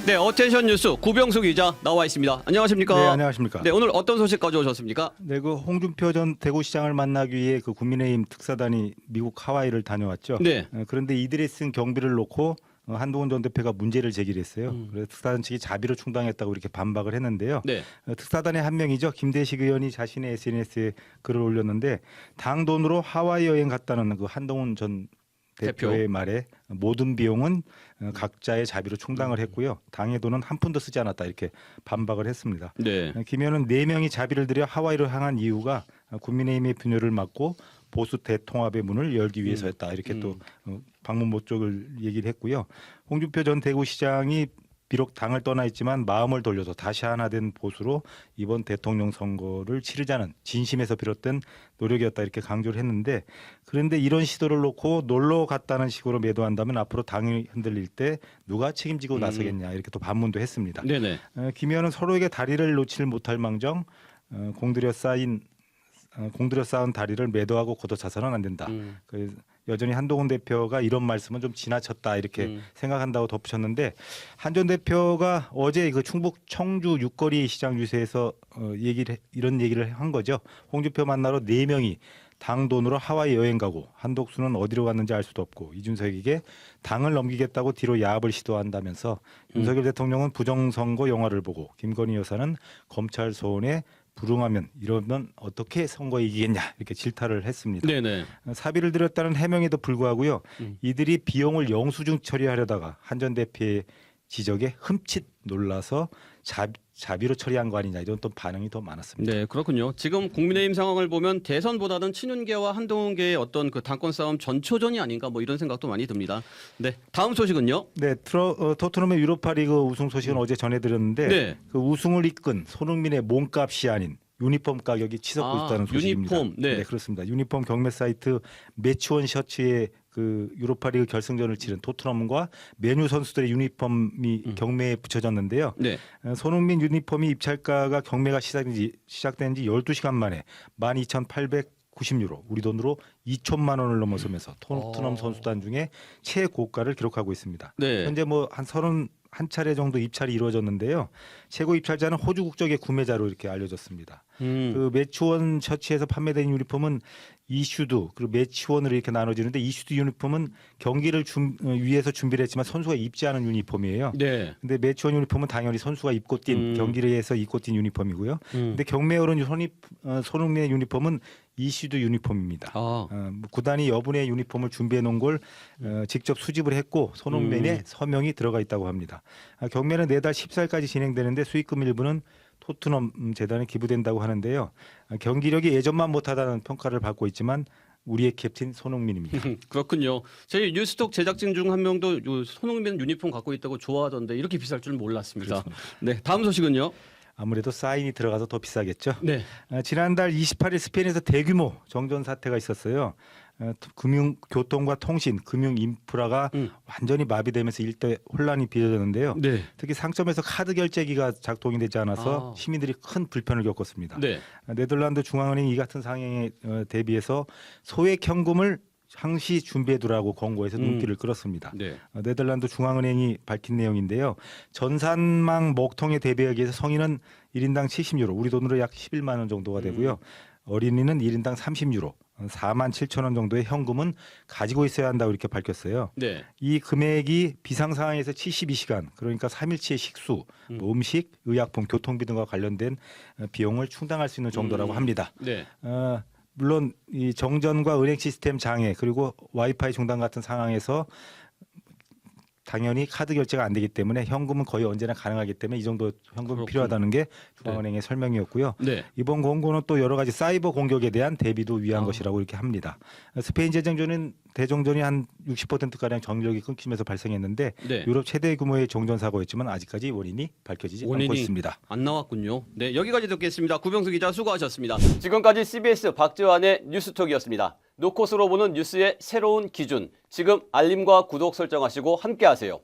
네, 어텐션 뉴스 구병수 기자 나와 있습니다. 안녕하십니까? 네, 안녕하십니까? 네, 오늘 어떤 소식 가져오셨습니까? 네, 그 홍준표 전 대구시장을 만나기 위해 그 국민의힘 특사단이 미국 하와이를 다녀왔죠. 네. 그런데 이들이 쓴 경비를 놓고 한동훈 전 대표가 문제를 제기했어요. 그래서 특사단 측이 자비로 충당했다고 이렇게 반박을 했는데요. 네. 특사단의 한 명이죠. 김대식 의원이 자신의 SNS에 글을 올렸는데 당 돈으로 하와이 여행 갔다는 그 한동훈 전 대표의 말에 모든 비용은 각자의 자비로 충당을 했고요. 당의 돈은 한 푼도 쓰지 않았다 이렇게 반박을 했습니다. 네. 김 의원은 4명이 자비를 들여 하와이로 향한 이유가 국민의힘의 분열을 막고 보수 대통합의 문을 열기 위해서였다. 이렇게 또 방문 목적을 얘기를 했고요. 홍준표 전 대구시장이 비록 당을 떠나 있지만 마음을 돌려서 다시 하나 된 보수로 이번 대통령 선거를 치르자는 진심에서 비롯된 노력이었다 이렇게 강조를 했는데, 그런데 이런 시도를 놓고 놀러 갔다는 식으로 매도한다면 앞으로 당이 흔들릴 때 누가 책임지고 나서겠냐 이렇게 또 반문도 했습니다. 네네. 김 의원은 서로에게 다리를 놓칠 못할 망정 공들여 쌓은 다리를 매도하고 걷어차서는 안 된다. 그래서 여전히 한동훈 대표가 이런 말씀은 좀 지나쳤다 이렇게 생각한다고 덧붙였는데, 한 전 대표가 어제 그 충북 청주 육거리 시장 유세에서 이런 얘기를 한 거죠. 홍준표 만나러 4명이 당 돈으로 하와이 여행 가고 한독수는 어디로 갔는지 알 수도 없고 이준석에게 당을 넘기겠다고 뒤로 야합을 시도한다면서 윤석열 대통령은 부정선거 영화를 보고 김건희 여사는 검찰 소원에 불응하면 이러면 어떻게 선거에 이기겠냐 이렇게 질타를 했습니다. 네네. 사비를 들였다는 해명에도 불구하고요. 이들이 비용을 영수증 처리하려다가 한 전 대표의 지적에 흠칫 놀라서 자비로 처리한 거 아니냐 이런 또 반응이 더 많았습니다. 네, 그렇군요. 지금 국민의힘 상황을 보면 대선보다는 친윤계와 한동훈계의 어떤 그 당권 싸움 전초전이 아닌가 뭐 이런 생각도 많이 듭니다. 네, 다음 소식은요. 네, 토트넘의 유로파리그 우승 소식은 어제 전해드렸는데 네. 그 우승을 이끈 손흥민의 몸값이 아닌 유니폼 가격이 치솟고 있다는 소식입니다. 유니폼, 네. 그렇습니다. 유니폼 경매 사이트 매치원 셔츠의 그 유로파리그 결승전을 치른 토트넘과 메뉴 선수들의 유니폼이 경매에 붙여졌는데요. 네. 손흥민 유니폼이 입찰가가 경매가 시작된 지 12시간 만에 12,890유로, 우리 돈으로 2천만 원을 넘어서면서 토트넘 선수단 중에 최고가를 기록하고 있습니다. 네. 현재 뭐 한 31차례 정도 입찰이 이루어졌는데요. 최고 입찰자는 호주 국적의 구매자로 이렇게 알려졌습니다. 그 매치원 셔츠에서 판매된 유니폼은 이슈드 그리고 매치원으로 이렇게 나눠지는데, 이슈드 유니폼은 경기를 위해서 준비를 했지만 선수가 입지 않은 유니폼이에요. 네. 근데 매치원 유니폼은 당연히 선수가 입고 뛴 경기를 위해서 입고 뛴 유니폼이고요. 근데 경매에 오른 손흥민의 유니폼은 이슈드 유니폼입니다. 구단이 여분의 유니폼을 준비해 놓은 걸 직접 수집을 했고 손흥민의 서명이 들어가 있다고 합니다. 경매는 내달 14일까지 진행되는데 수익금 일부는 토트넘 재단에 기부된다고 하는데요. 경기력이 예전만 못하다는 평가를 받고 있지만 우리의 캡틴 손흥민입니다. 그렇군요. 저희 뉴스톡 제작진 중 한 명도 손흥민 유니폼 갖고 있다고 좋아하던데 이렇게 비쌀 줄 몰랐습니다. 네, 다음 소식은요. 아무래도 사인이 들어가서 더 비싸겠죠. 네. 지난달 28일 스페인에서 대규모 정전 사태가 있었어요. 교통과 통신, 금융 인프라가 완전히 마비되면서 일대 혼란이 빚어졌는데요. 네. 특히 상점에서 카드 결제기가 작동이 되지 않아서 시민들이 큰 불편을 겪었습니다. 네. 네덜란드 중앙은행이 이 같은 상황에 대비해서 소액 현금을 항시 준비해두라고 권고해서 눈길을 끌었습니다. 네. 네덜란드 중앙은행이 밝힌 내용인데요. 전산망 먹통에 대비하기 위해서 성인은 1인당 70유로, 우리 돈으로 약 11만 원 정도가 되고요. 어린이는 1인당 30유로, 4만 7천 원 정도의 현금은 가지고 있어야 한다고 이렇게 밝혔어요. 네. 이 금액이 비상 상황에서 72시간, 그러니까 3일치의 식수, 음식, 의약품, 교통비 등과 관련된 비용을 충당할 수 있는 정도라고 합니다. 네. 물론 이 정전과 은행 시스템 장애 그리고 와이파이 중단 같은 상황에서 당연히 카드 결제가 안 되기 때문에 현금은 거의 언제나 가능하기 때문에 이 정도 현금이 필요하다는 게 중앙은행의 설명이었고요. 네. 이번 공고는 또 여러 가지 사이버 공격에 대한 대비도 위한 것이라고 이렇게 합니다. 스페인 대정전이 한 60%가량 전력이 끊기면서 발생했는데 네. 유럽 최대 규모의 정전 사고였지만 아직까지 원인이 밝혀지지 않고 있습니다. 안 나왔군요. 네, 여기까지 듣겠습니다. 구병수 기자 수고하셨습니다. 지금까지 CBS 박지환의 뉴스톡이었습니다. 노컷으로 보는 뉴스의 새로운 기준. 지금 알림과 구독 설정하시고 함께하세요.